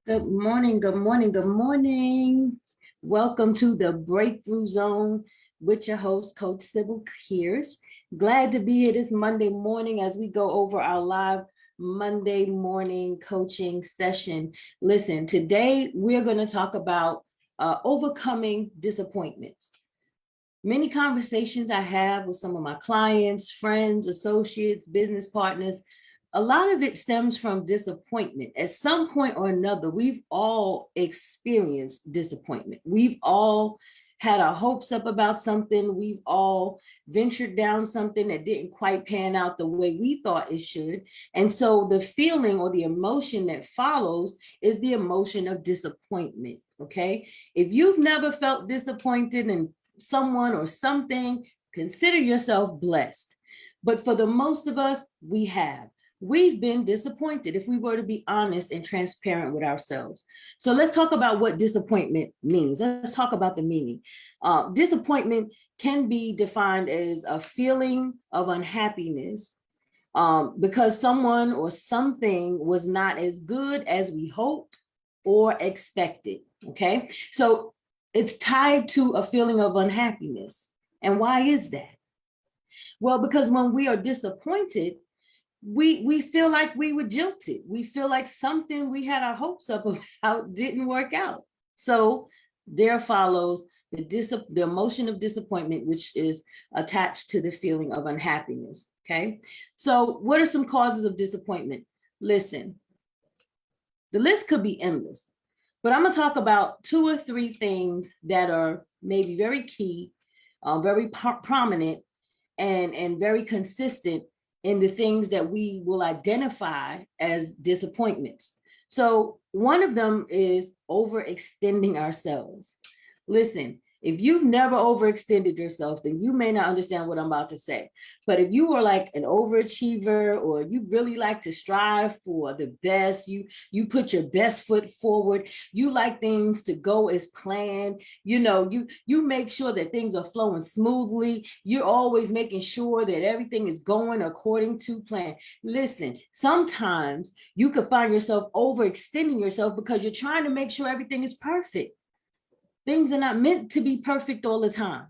Good morning, good morning, good morning. Welcome to the Breakthrough Zone with your host, Coach Sybil Kears. Glad to be here this Monday morning as we go over our live Monday morning coaching session. Listen, today we're going to talk about overcoming disappointments. Many conversations I have with some of my clients, friends, associates, business partners, a lot of it stems from disappointment. At some point or another, we've all experienced disappointment. We've all had our hopes up about something. We've all ventured down something that didn't quite pan out the way we thought it should. And so the feeling or the emotion that follows is the emotion of disappointment. Okay. If you've never felt disappointed in someone or something, consider yourself blessed. But for the most of us, we have. We've been disappointed if we were to be honest and transparent with ourselves. So let's talk about what disappointment means. Let's talk about the meaning. Disappointment can be defined as a feeling of unhappiness because someone or something was not as good as we hoped or expected. Okay, so it's tied to a feeling of unhappiness. And why is that? Well, because when we are disappointed, we feel like we were jilted. We feel like something we had our hopes up about didn't work out. So there follows the emotion of disappointment, which is attached to the feeling of unhappiness. Okay. So what are some causes of disappointment? Listen, the list could be endless, but I'm going to talk about two or three things that are maybe very key, very prominent, and very consistent in the things that we will identify as disappointments. So one of them is overextending ourselves. Listen, if you've never overextended yourself, then you may not understand what I'm about to say. But if you are like an overachiever or you really like to strive for the best, you put your best foot forward, you like things to go as planned, you make sure that things are flowing smoothly, you're always making sure that everything is going according to plan. Listen, sometimes you could find yourself overextending yourself because you're trying to make sure everything is perfect. Things are not meant to be perfect all the time.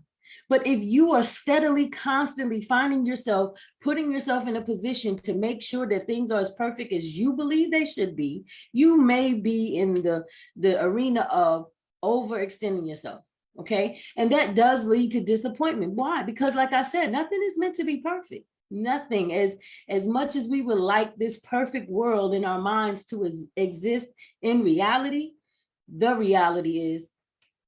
But if you are steadily, constantly finding yourself, putting yourself in a position to make sure that things are as perfect as you believe they should be, you may be in the arena of overextending yourself. Okay. And that does lead to disappointment. Why? Because like I said, nothing is meant to be perfect. Nothing. As much as we would like this perfect world in our minds to exist in reality, the reality is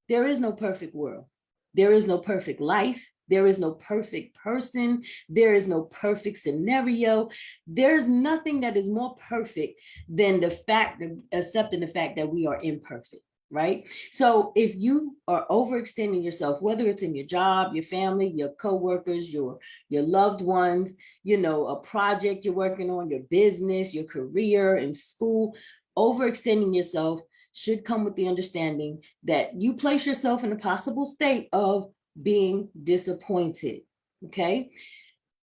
there is no perfect world. There is no perfect life. There is no perfect person. There is no perfect scenario. There's nothing that is more perfect than the fact of accepting the fact that we are imperfect, right? So if you are overextending yourself, whether it's in your job, your family, your coworkers, your loved ones, a project you're working on, your business, your career, in school, overextending yourself should come with the understanding that you place yourself in a possible state of being disappointed. Okay.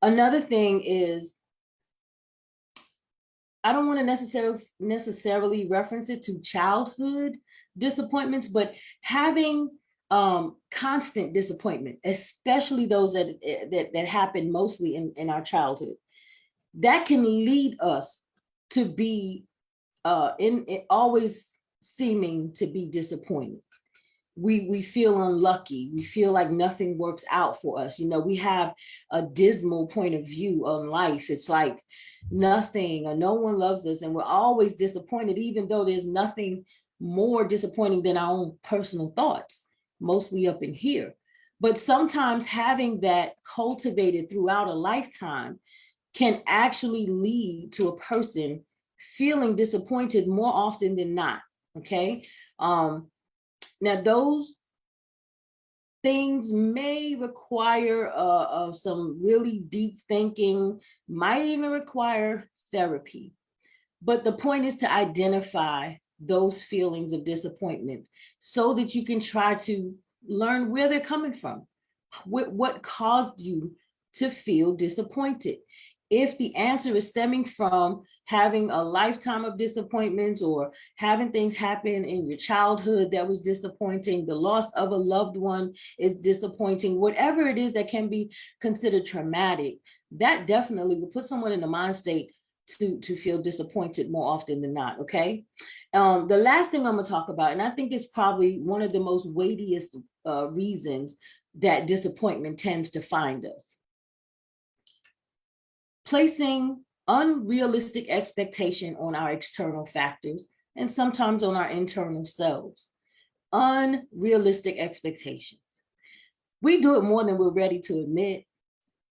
Another thing is, I don't want to necessarily reference it to childhood disappointments, but having constant disappointment, especially those that happen mostly in our childhood, that can lead us to be in always seeming to be disappointed. We feel unlucky. We feel like nothing works out for us. We have a dismal point of view on life. It's like nothing or no one loves us, and we're always disappointed, even though there's nothing more disappointing than our own personal thoughts, mostly up in here. But sometimes having that cultivated throughout a lifetime can actually lead to a person feeling disappointed more often than not. Okay. Now those things may require some really deep thinking, might even require therapy. But the point is to identify those feelings of disappointment so that you can try to learn where they're coming from. What caused you to feel disappointed? if the answer is stemming from having a lifetime of disappointments or having things happen in your childhood that was disappointing, the loss of a loved one is disappointing, whatever it is that can be considered traumatic, that definitely will put someone in the mind state to feel disappointed more often than not, okay? The last thing I'm gonna talk about, and I think it's probably one of the most weightiest reasons that disappointment tends to find us. Placing unrealistic expectation on our external factors and sometimes on our internal selves. Unrealistic expectations. We do it more than we're ready to admit,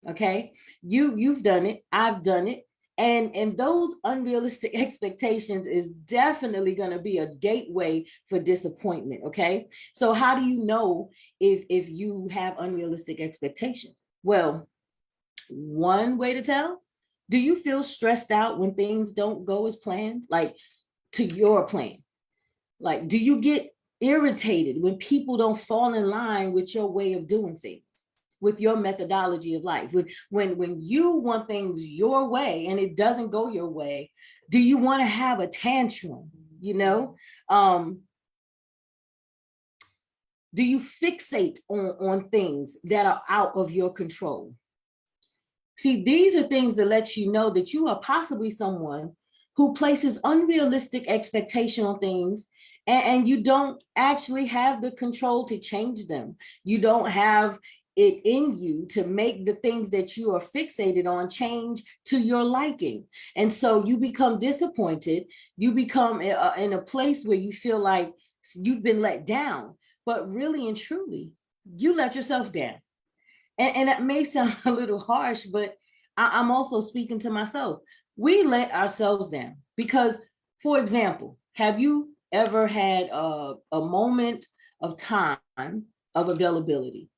okay? You've done it, I've done it. And those unrealistic expectations is definitely going to be a gateway for disappointment, okay? So how do you know if you have unrealistic expectations? Well, one way to tell, do you feel stressed out when things don't go as planned, like to your plan? Like, do you get irritated when people don't fall in line with your way of doing things, with your methodology of life? When you want things your way and it doesn't go your way, do you want to have a tantrum, you know? Do you fixate on things that are out of your control? See, these are things that let you know that you are possibly someone who places unrealistic expectation on things, and you don't actually have the control to change them. You don't have it in you to make the things that you are fixated on change to your liking. And so you become disappointed. You become in a place where you feel like you've been let down, but really and truly, you let yourself down. And it may sound a little harsh, but I'm also speaking to myself. We let ourselves down because, for example, have you ever had a moment of time of availability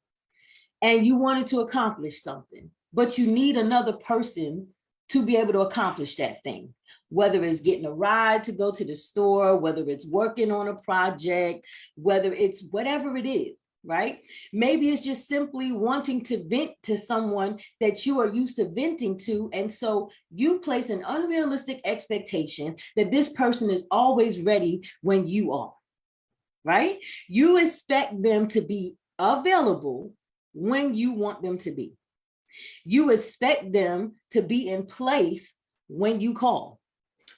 and you wanted to accomplish something, but you need another person to be able to accomplish that thing, whether it's getting a ride to go to the store, whether it's working on a project, whether it's whatever it is, right? Maybe it's just simply wanting to vent to someone that you are used to venting to. And so you place an unrealistic expectation that this person is always ready when you are, right? You expect them to be available when you want them to be. You expect them to be in place when you call,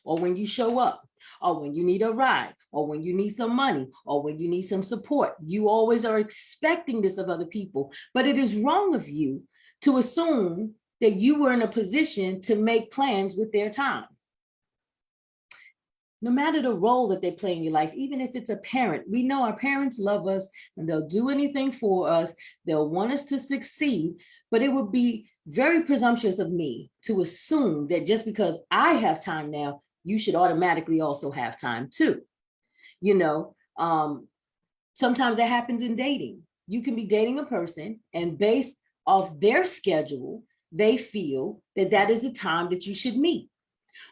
or when you show up, or when you need a ride, or when you need some money, or when you need some support. You always are expecting this of other people, but it is wrong of you to assume that you were in a position to make plans with their time. No matter the role that they play in your life, even if it's a parent, we know our parents love us and they'll do anything for us. They'll want us to succeed, but it would be very presumptuous of me to assume that just because I have time now, you should automatically also have time too. You know, sometimes that happens in dating. You can be dating a person and based off their schedule, they feel that that is the time that you should meet,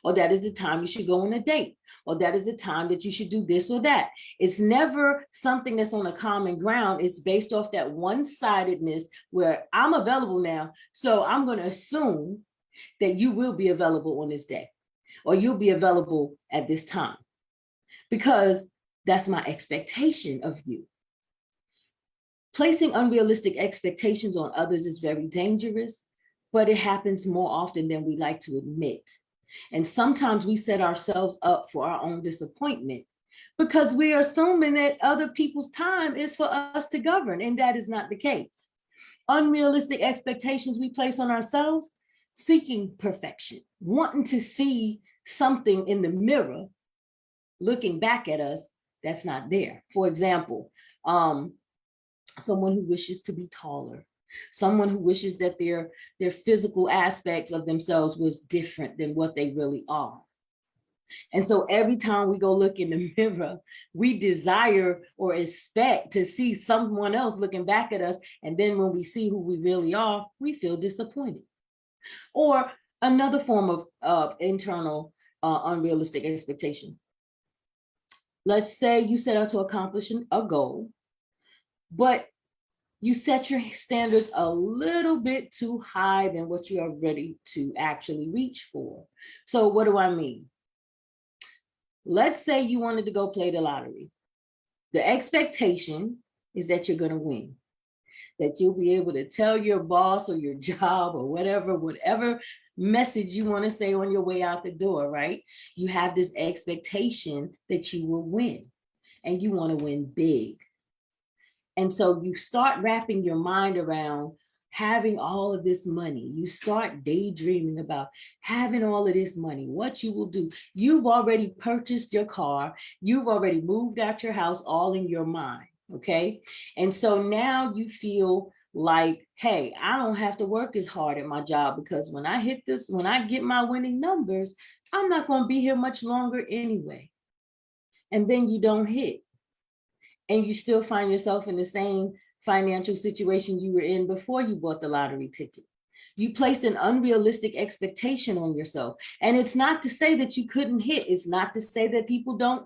or that is the time you should go on a date, or that is the time that you should do this or that. It's never something that's on a common ground. It's based off that one-sidedness where I'm available now, so I'm going to assume that you will be available on this day, or you'll be available at this time, because that's my expectation of you. Placing unrealistic expectations on others is very dangerous, but it happens more often than we like to admit. And sometimes we set ourselves up for our own disappointment because we are assuming that other people's time is for us to govern, and that is not the case. Unrealistic expectations we place on ourselves, seeking perfection, wanting to see something in the mirror, looking back at us that's not there. For example, someone who wishes to be taller, someone who wishes that their physical aspects of themselves was different than what they really are. And so every time we go look in the mirror, we desire or expect to see someone else looking back at us. And then when we see who we really are, we feel disappointed. Or another form of internal unrealistic expectation. Let's say you set out to accomplish a goal, but You set your standards a little bit too high than what you are ready to actually reach for. So what do I mean? Let's say you wanted to go play the lottery. The expectation is that you're going to win, that you'll be able to tell your boss or your job or whatever message you want to say on your way out the door, right? You have this expectation that you will win and you want to win big. And so you start wrapping your mind around having all of this money. You start daydreaming about having all of this money, what you will do. You've already purchased your car. You've already moved out your house, all in your mind. Okay. And so now you feel like, hey, I don't have to work as hard at my job because when I get my winning numbers, I'm not going to be here much longer anyway. And then you don't hit. And you still find yourself in the same financial situation you were in before you bought the lottery ticket. You placed an unrealistic expectation on yourself. And it's not to say that you couldn't hit. It's not to say that people don't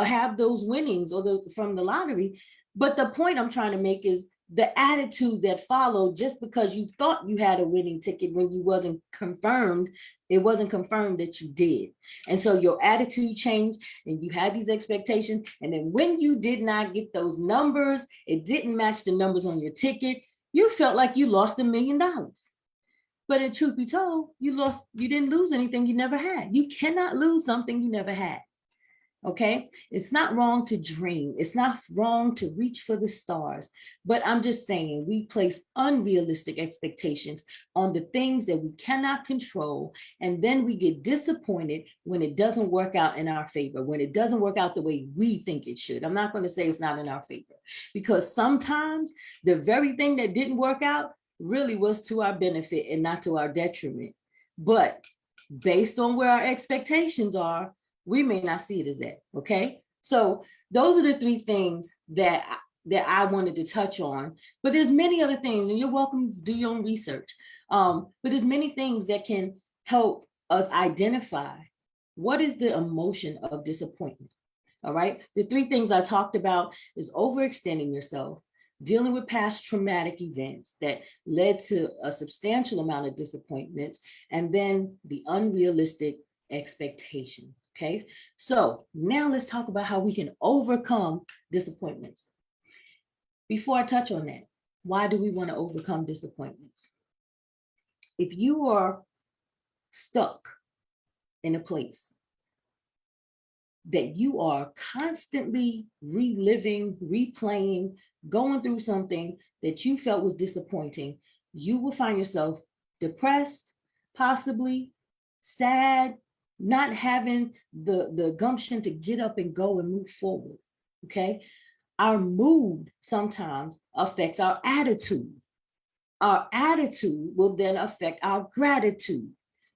have those winnings from the lottery. But the point I'm trying to make is the attitude that followed just because you thought you had a winning ticket when you wasn't confirmed. It wasn't confirmed that you did. And so your attitude changed and you had these expectations. And then when you did not get those numbers, it didn't match the numbers on your ticket, you felt like you lost $1 million. But in truth be told, you didn't lose anything you never had. You cannot lose something you never had. Okay, it's not wrong to dream. It's not wrong to reach for the stars. But I'm just saying we place unrealistic expectations on the things that we cannot control. And then we get disappointed when it doesn't work out in our favor, when it doesn't work out the way we think it should. I'm not going to say it's not in our favor, because sometimes the very thing that didn't work out really was to our benefit and not to our detriment. But based on where our expectations are, we may not see it as that, okay? So those are the three things that I wanted to touch on, but there's many other things, and you're welcome to do your own research. But there's many things that can help us identify what is the emotion of disappointment, all right? The three things I talked about is overextending yourself, dealing with past traumatic events that led to a substantial amount of disappointments, and then the unrealistic expectations. Okay, so now let's talk about how we can overcome disappointments. Before I touch on that, why do we want to overcome disappointments? If you are stuck in a place that you are constantly reliving, replaying, going through something that you felt was disappointing, you will find yourself depressed, possibly sad, not having the gumption to get up and go and move forward, okay? Our mood sometimes affects our attitude. Our attitude will then affect our gratitude.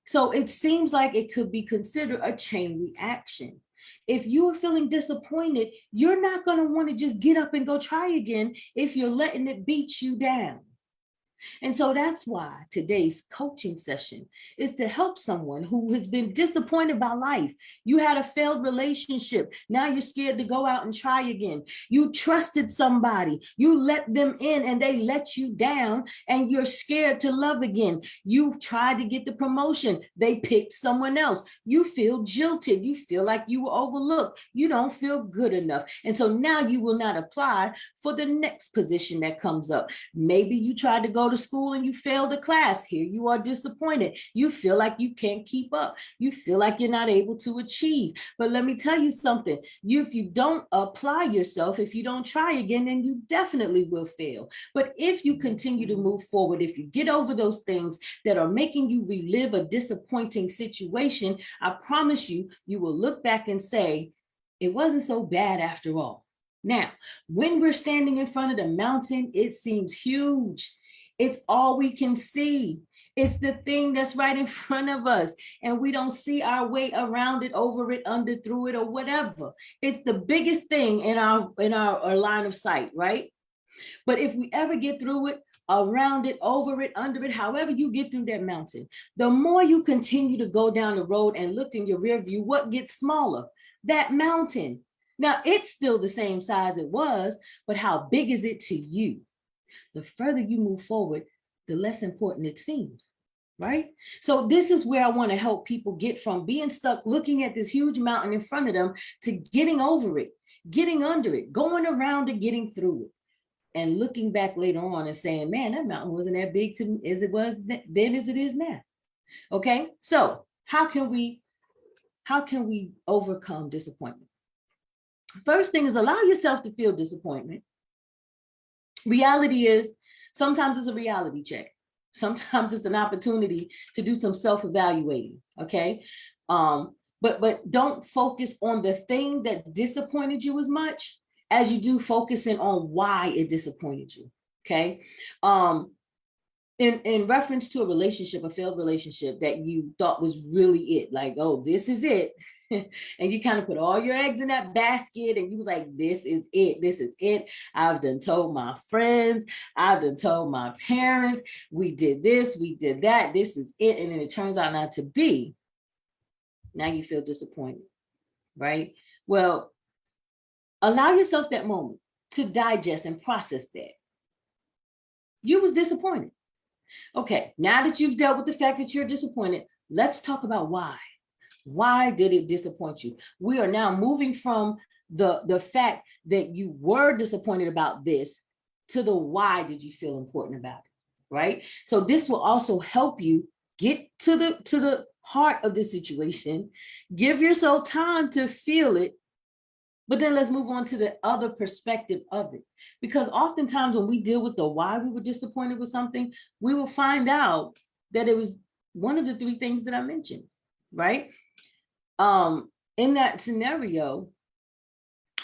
So it seems like it could be considered a chain reaction. If you are feeling disappointed, you're not going to want to just get up and go try again if you're letting it beat you down. And so that's why today's coaching session is to help someone who has been disappointed by life. You had a failed relationship. Now you're scared to go out and try again. You trusted somebody. You let them in and they let you down and you're scared to love again. You tried to get the promotion. They picked someone else. You feel jilted. You feel like you were overlooked. You don't feel good enough. And so now you will not apply for the next position that comes up. Maybe you tried to go to school and you failed a class. Here you are disappointed. You feel like you can't keep up. You feel like you're not able to achieve. But let me tell you something. If you don't apply yourself, if you don't try again, then you definitely will fail. But if you continue to move forward, if you get over those things that are making you relive a disappointing situation, I promise you, you will look back and say, it wasn't so bad after all. Now, when we're standing in front of the mountain, it seems huge. It's all we can see. It's the thing that's right in front of us, and we don't see our way around it, over it, under, through it, or whatever. It's the biggest thing in our line of sight, right? But if we ever get through it, around it, over it, under it, however you get through that mountain, the more you continue to go down the road and look in your rear view, what gets smaller? That mountain. Now, it's still the same size it was, but how big is it to you? The further you move forward, the less important it seems, right? So this is where I want to help people get from being stuck looking at this huge mountain in front of them to getting over it, getting under it, going around and getting through it, and looking back later on and saying, man, that mountain wasn't that big as it was then as it is now. Okay, so how can we overcome disappointment? First thing is allow yourself to feel disappointment. Reality is sometimes it's a reality check. Sometimes it's an opportunity to do some self-evaluating. Okay. But don't focus on the thing that disappointed you as much as you do focusing on why it disappointed you. Okay. In reference to a relationship, a failed relationship that you thought was really it, like, oh, this is it. And you kind of put all your eggs in that basket and you was like, this is it. This is it. I've done told my friends. I've done told my parents. We did this. We did that. This is it. And then it turns out not to be. Now you feel disappointed, right? Well, allow yourself that moment to digest and process that. You was disappointed. Okay, now that you've dealt with the fact that you're disappointed, let's talk about why. Why did it disappoint you? We are now moving from the fact that you were disappointed about this to the why did you feel important about it, right? So this will also help you get to the heart of the situation, give yourself time to feel it, but then let's move on to the other perspective of it. Because oftentimes when we deal with the why we were disappointed with something, we will find out that it was one of the three things that I mentioned, right? In that scenario,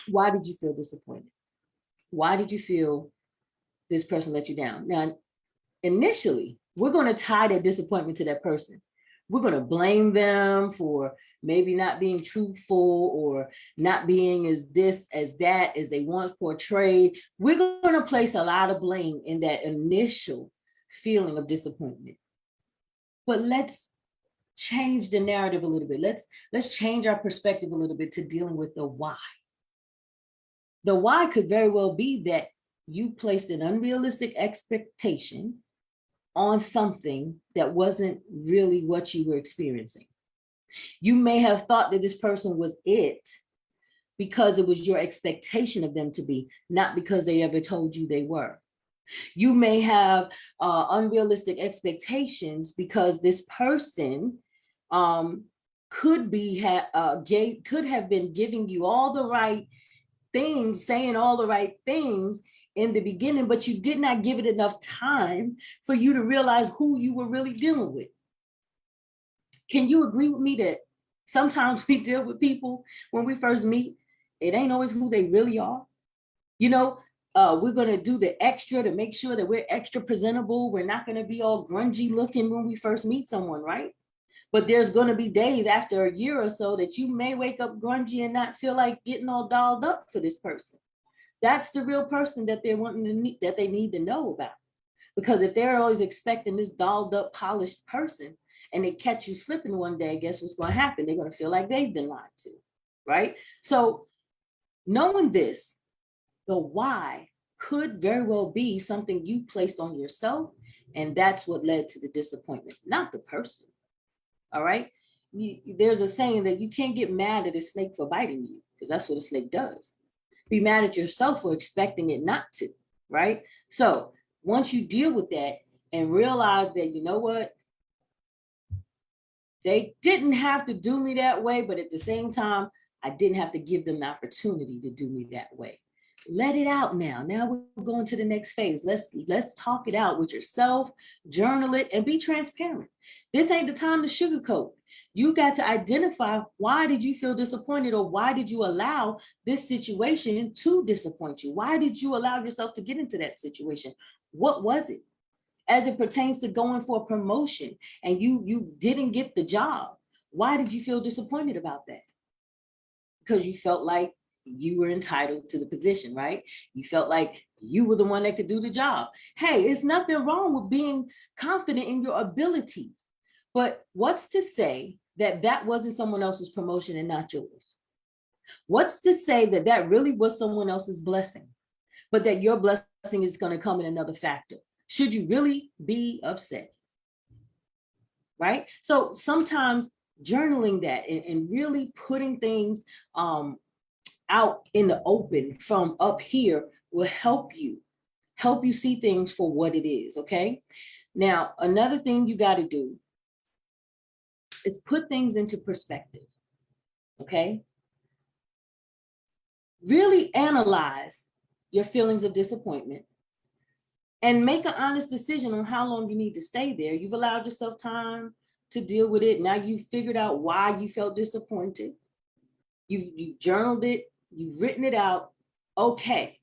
why did you feel disappointed? Why did you feel this person let you down? Now, initially, we're going to tie that disappointment to that person. We're going to blame them for maybe not being truthful or not being as this, as that, as they once portrayed. We're going to place a lot of blame in that initial feeling of disappointment. But let's change the narrative a little bit. Let's change our perspective a little bit to dealing with the why. The why could very well be that you placed an unrealistic expectation on something that wasn't really what you were experiencing. You may have thought that this person was it because it was your expectation of them to be, not because they ever told you they were. You may have unrealistic expectations because this person could have been giving you all the right things, saying all the right things in the beginning, but you did not give it enough time for you to realize who you were really dealing with. Can you agree with me that sometimes we deal with people when we first meet, it ain't always who they really are? You know, we're going to do the extra to make sure that we're extra presentable. We're not going to be all grungy looking when we first meet someone, right? But there's going to be days after a year or so that you may wake up grungy and not feel like getting all dolled up for this person. That's the real person that they're wanting to meet, that they need to know about. Because if they're always expecting this dolled up, polished person and they catch you slipping one day, guess what's going to happen? They're going to feel like they've been lied to, right? So knowing this, the why could very well be something you placed on yourself, and that's what led to the disappointment, not the person. All right. There's a saying that you can't get mad at a snake for biting you, because that's what a snake does. Be mad at yourself for expecting it not to, right? So once you deal with that and realize that, you know what, they didn't have to do me that way, but at the same time, I didn't have to give them the opportunity to do me that way. Let it out now. Now we're going to the next phase. Let's talk it out with yourself, journal it, and be transparent. This ain't the time to sugarcoat. You got to identify, why did you feel disappointed, or why did you allow this situation to disappoint you? Why did you allow yourself to get into that situation? What was it? As it pertains to going for a promotion and you didn't get the job, why did you feel disappointed about that? Because you felt like you were entitled to the position, right? You felt like you were the one that could do the job. Hey, it's nothing wrong with being confident in your abilities. But what's to say that that wasn't someone else's promotion and not yours? What's to say that that really was someone else's blessing, but that your blessing is going to come in another factor. Should you really be upset? Right? So sometimes journaling that and really putting things out in the open from up here will help you see things for what it is. Okay. Now, another thing you got to do is put things into perspective. Okay. Really analyze your feelings of disappointment and make an honest decision on how long you need to stay there. You've allowed yourself time to deal with it. Now you've figured out why you felt disappointed. You've journaled it. You've written it out. Okay,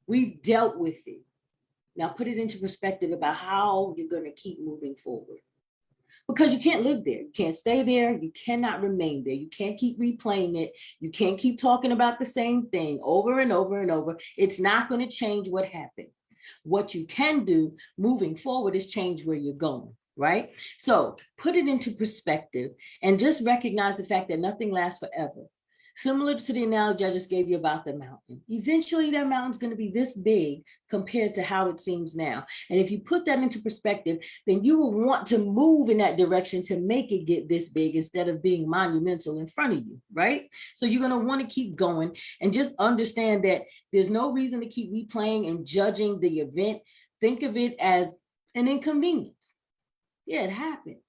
we've dealt with it. Now put it into perspective about how you're going to keep moving forward. Because you can't live there. You can't stay there. You cannot remain there. You can't keep replaying it. You can't keep talking about the same thing over and over and over. It's not going to change what happened. What you can do moving forward is change where you're going, right? So put it into perspective and just recognize the fact that nothing lasts forever. Similar to the analogy I just gave you about the mountain. Eventually that mountain's going to be this big compared to how it seems now. And if you put that into perspective, then you will want to move in that direction to make it get this big instead of being monumental in front of you, right? So you're going to want to keep going and just understand that there's no reason to keep replaying and judging the event. Think of it as an inconvenience. Yeah, it happened,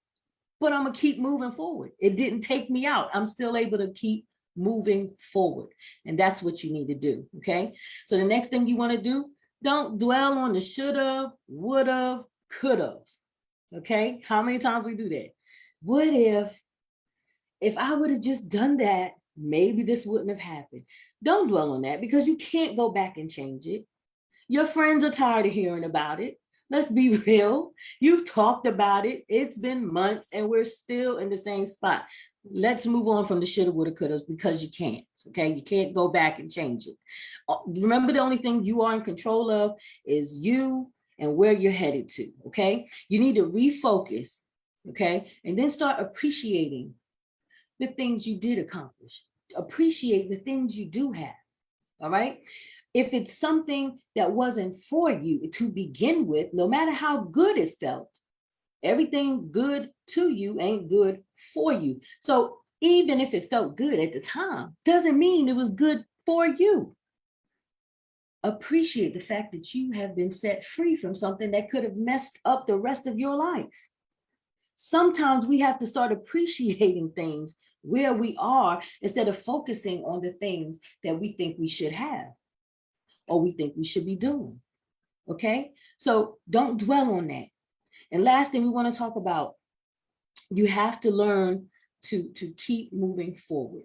but I'm going to keep moving forward. It didn't take me out. I'm still able to keep moving forward. And that's what you need to do. Okay. So the next thing you want to do, don't dwell on the should have, would have, could have. Okay. How many times we do that? What if I would have just done that, maybe this wouldn't have happened. Don't dwell on that because you can't go back and change it. Your friends are tired of hearing about it. Let's be real. You've talked about it. It's been months and we're still in the same spot. Let's move on from the shoulda, woulda, coulda because you can't. Okay. You can't go back and change it. Remember, the only thing you are in control of is you and where you're headed to. Okay. You need to refocus. Okay. And then start appreciating the things you did accomplish. Appreciate the things you do have. All right. If it's something that wasn't for you to begin with, no matter how good it felt, everything good to you ain't good for you. So even if it felt good at the time, doesn't mean it was good for you. Appreciate the fact that you have been set free from something that could have messed up the rest of your life. Sometimes we have to start appreciating things where we are instead of focusing on the things that we think we should have or we think we should be doing. Okay, so don't dwell on that. And last thing we want to talk about, you have to learn to keep moving forward.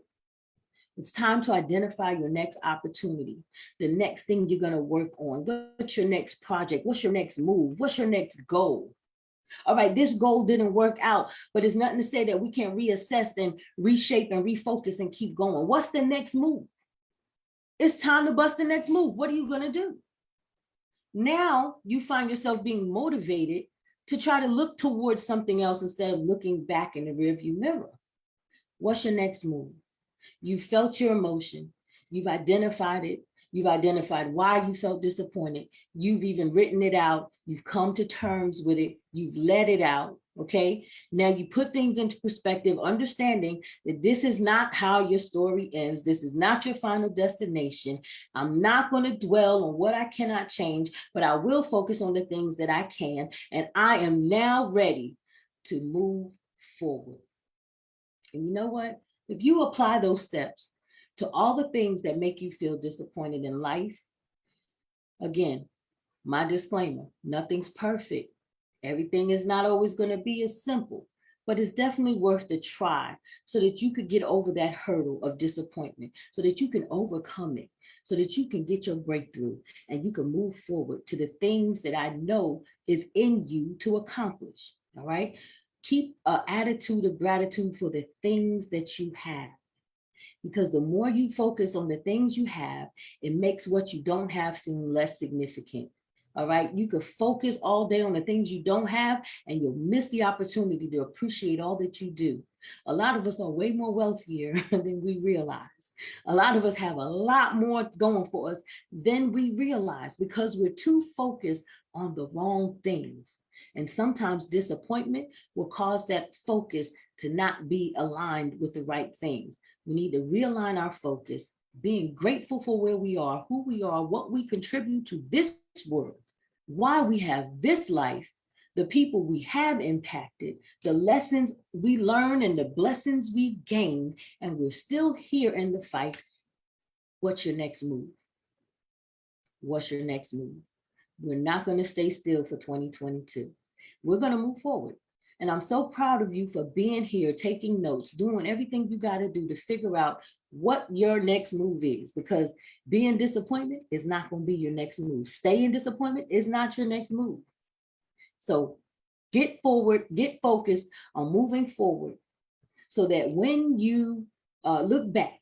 It's time to identify your next opportunity, the next thing you're going to work on. What's your next project? What's your next move? What's your next goal? All right, this goal didn't work out, but it's nothing to say that we can't reassess and reshape and refocus and keep going. What's the next move? It's time to bust the next move. What are you going to do? Now you find yourself being motivated to try to look towards something else instead of looking back in the rearview mirror. What's your next move? You felt your emotion. You've identified it. You've identified why you felt disappointed. You've even written it out. You've come to terms with it. You've let it out. Okay. Now you put things into perspective, understanding that this is not how your story ends. This is not your final destination. I'm not going to dwell on what I cannot change, but I will focus on the things that I can. And I am now ready to move forward. And you know what? If you apply those steps to all the things that make you feel disappointed in life, again, my disclaimer, nothing's perfect. Everything is not always going to be as simple, but it's definitely worth the try so that you could get over that hurdle of disappointment, so that you can overcome it, so that you can get your breakthrough and you can move forward to the things that I know is in you to accomplish. All right. Keep an attitude of gratitude for the things that you have. Because the more you focus on the things you have, it makes what you don't have seem less significant. All right. You could focus all day on the things you don't have, and you'll miss the opportunity to appreciate all that you do. A lot of us are way more wealthier than we realize. A lot of us have a lot more going for us than we realize because we're too focused on the wrong things. And sometimes disappointment will cause that focus to not be aligned with the right things. We need to realign our focus, being grateful for where we are, who we are, what we contribute to this world, why we have this life, the people we have impacted, the lessons we learn and the blessings we gained, and we're still here in the fight. What's your next move? What's your next move? We're not going to stay still for 2022. We're going to move forward. And I'm so proud of you for being here, taking notes, doing everything you got to do to figure out what your next move is, because being disappointed is not going to be your next move. Staying in disappointment is not your next move. So get forward, get focused on moving forward so that when you look back,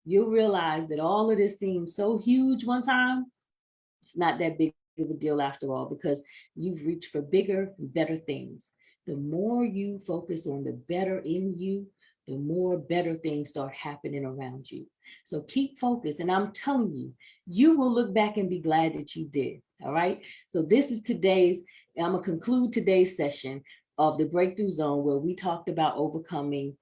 you'll realize that all of this seemed so huge one time. It's not that big of a deal after all, because you've reached for bigger and better things. The more you focus on the better in you, the more better things start happening around you. So keep focused. And I'm telling you, you will look back and be glad that you did. All right. So this is I'm going to conclude today's session of the Breakthrough Zone, where we talked about overcoming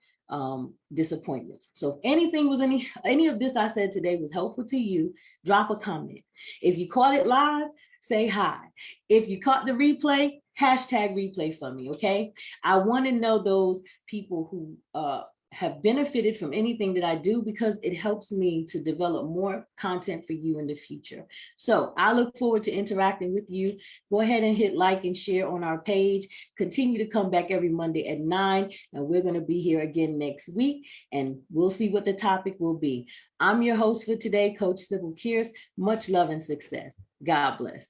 disappointments. So if anything was any of this I said today was helpful to you, drop a comment. If you caught it live, say hi. If you caught the replay, hashtag replay for me, okay? I want to know those people who have benefited from anything that I do, because it helps me to develop more content for you in the future. So I look forward to interacting with you. Go ahead and hit like and share on our page. Continue to come back every Monday at 9, and we're going to be here again next week, and we'll see what the topic will be. I'm your host for today, Coach Sybil Kears. Much love and success. God bless.